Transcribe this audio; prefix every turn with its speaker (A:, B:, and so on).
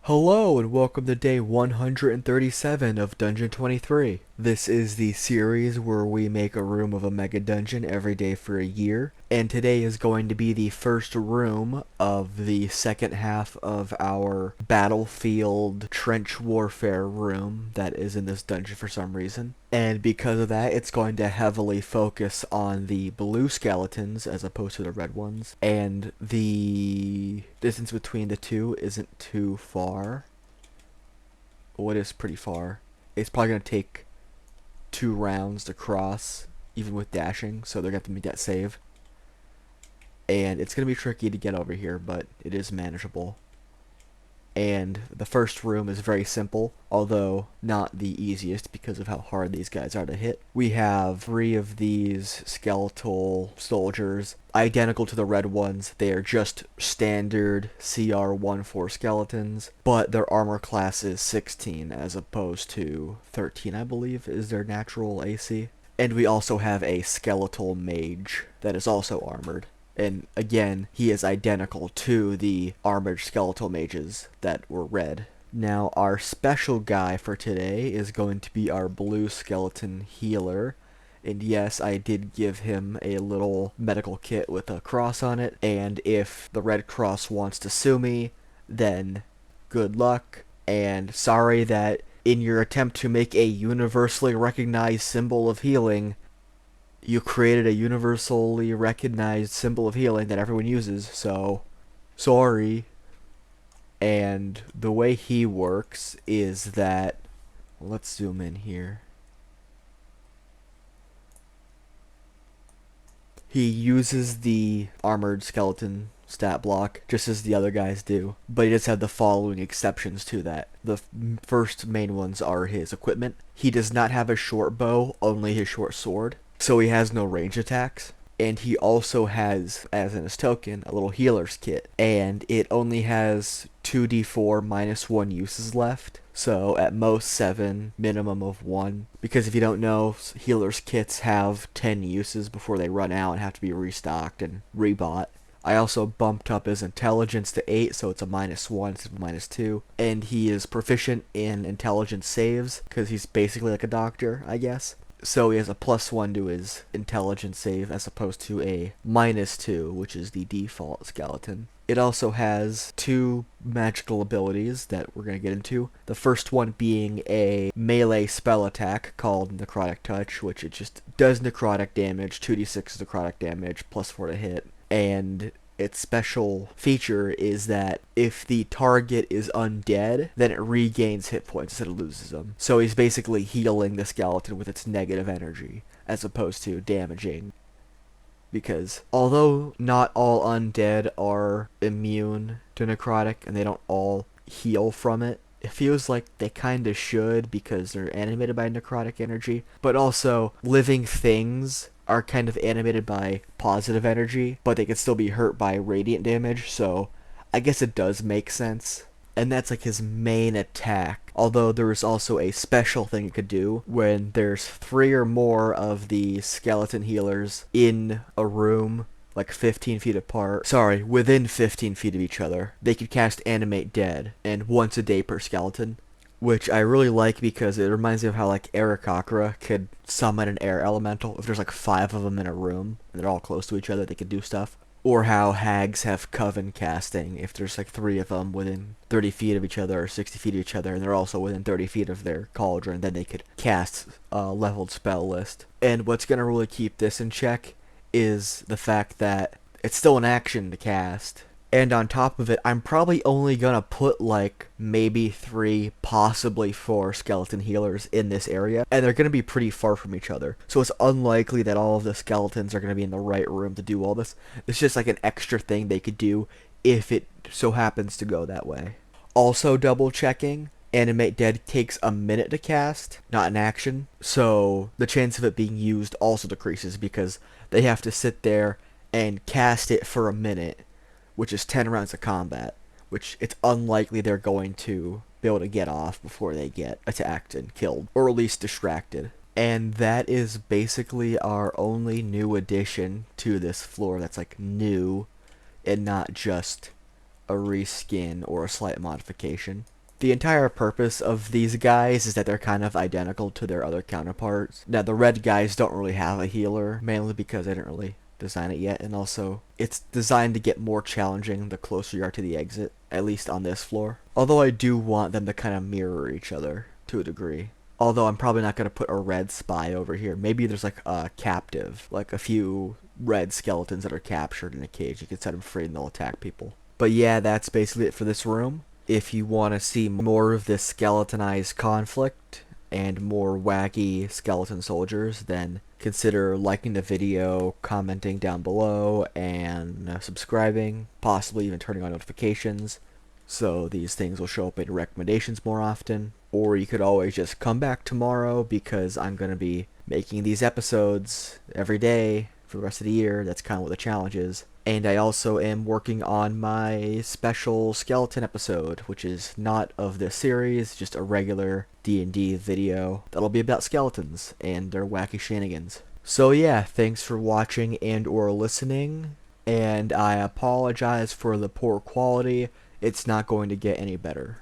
A: Hello and welcome to day 137 of Dungeon 23. This is the series where we make a room of a mega dungeon every day for a year, and today is going to be the first room of the second half of our battlefield trench warfare room that is in this dungeon for some reason. And because of that, it's going to heavily focus on the blue skeletons as opposed to the red ones, and the distance between the two isn't too far. Well, it is pretty far. It's probably going to take 2 rounds to cross, even with dashing, so they're going to have to make that save. And it's going to be tricky to get over here, but it is manageable. And the first room is very simple, although not the easiest because of how hard these guys are to hit. We have 3 of these skeletal soldiers, identical to the red ones. They are just standard CR-14 skeletons, but their armor class is 16 as opposed to 13, I believe, is their natural AC. And we also have a skeletal mage that is also armored. And again, he is identical to the armored skeletal mages that were red. Now, our special guy for today is going to be our blue skeleton healer. And yes, I did give him a little medical kit with a cross on it. And if the Red Cross wants to sue me, then good luck. And sorry that in your attempt to make a universally recognized symbol of healing, you created a universally recognized symbol of healing that everyone uses, so sorry. And the way he works is that, let's zoom in here. He uses the armored skeleton stat block just as the other guys do, but he does have the following exceptions to that. The first main ones are his equipment. He does not have a short bow, only his short sword. So he has no range attacks. And he also has, as in his token, a little healer's kit. And it only has 2d4 minus 1 uses left. So at most 7, minimum of 1. Because if you don't know, healer's kits have 10 uses before they run out and have to be restocked and rebought. I also bumped up his intelligence to 8, so it's a minus 1 instead of a minus 2. And he is proficient in intelligence saves, because he's basically like a doctor, I guess. So he has a +1 to his intelligence save as opposed to a -2, which is the default skeleton. It also has 2 magical abilities that we're going to get into. The first one being a melee spell attack called Necrotic Touch, which it just does necrotic damage, 2d6 necrotic damage, +4 to hit. And its special feature is that if the target is undead, then it regains hit points instead of loses them. So he's basically healing the skeleton with its negative energy, as opposed to damaging. Because although not all undead are immune to necrotic, and they don't all heal from it, it feels like they kinda should because they're animated by necrotic energy. But also, living things are kind of animated by positive energy, but they can still be hurt by radiant damage, so I guess it does make sense. And that's like his main attack, although there is also a special thing it could do when there's 3 or more of the skeleton healers in a room, like 15 feet apart, within 15 feet of each other. They could cast Animate Dead, and once a day per skeleton, which I really like because it reminds me of how like Aarakocra could summon an air elemental. If there's like 5 of them in a room and they're all close to each other, they could do stuff. Or how hags have coven casting. If there's like 3 of them within 30 feet of each other or 60 feet of each other and they're also within 30 feet of their cauldron, then they could cast a leveled spell list. And what's going to really keep this in check is the fact that it's still an action to cast. And on top of it, I'm probably only gonna put like maybe 3, possibly 4 skeleton healers in this area, and they're gonna be pretty far from each other. So it's unlikely that all of the skeletons are gonna be in the right room to do all this. It's just like an extra thing they could do if it so happens to go that way. Also double checking, Animate Dead takes a minute to cast, not an action. So the chance of it being used also decreases because they have to sit there and cast it for a minute, which is 10 rounds of combat, which it's unlikely they're going to be able to get off before they get attacked and killed, or at least distracted. And that is basically our only new addition to this floor that's like new and not just a reskin or a slight modification. The entire purpose of these guys is that they're kind of identical to their other counterparts. Now, the red guys don't really have a healer, mainly because I didn't really design it yet, and also it's designed to get more challenging the closer you are to the exit, at least on this floor. Although I do want them to kind of mirror each other to a degree. Although I'm probably not going to put a red spy over here. Maybe there's like a captive, like a few red skeletons that are captured in a cage. You can set them free and they'll attack people. But yeah, that's basically it for this room. If you want to see more of this skeletonized conflict and more wacky skeleton soldiers, then consider liking the video, commenting down below, and subscribing, possibly even turning on notifications, so these things will show up in recommendations more often. Or you could always just come back tomorrow, because I'm going to be making these episodes every day for the rest of the year. That's kind of what the challenge is. And I also am working on my special skeleton episode, which is not of this series, just a regular D&D video that'll be about skeletons and their wacky shenanigans. So yeah, thanks for watching and or listening, and I apologize for the poor quality. It's not going to get any better.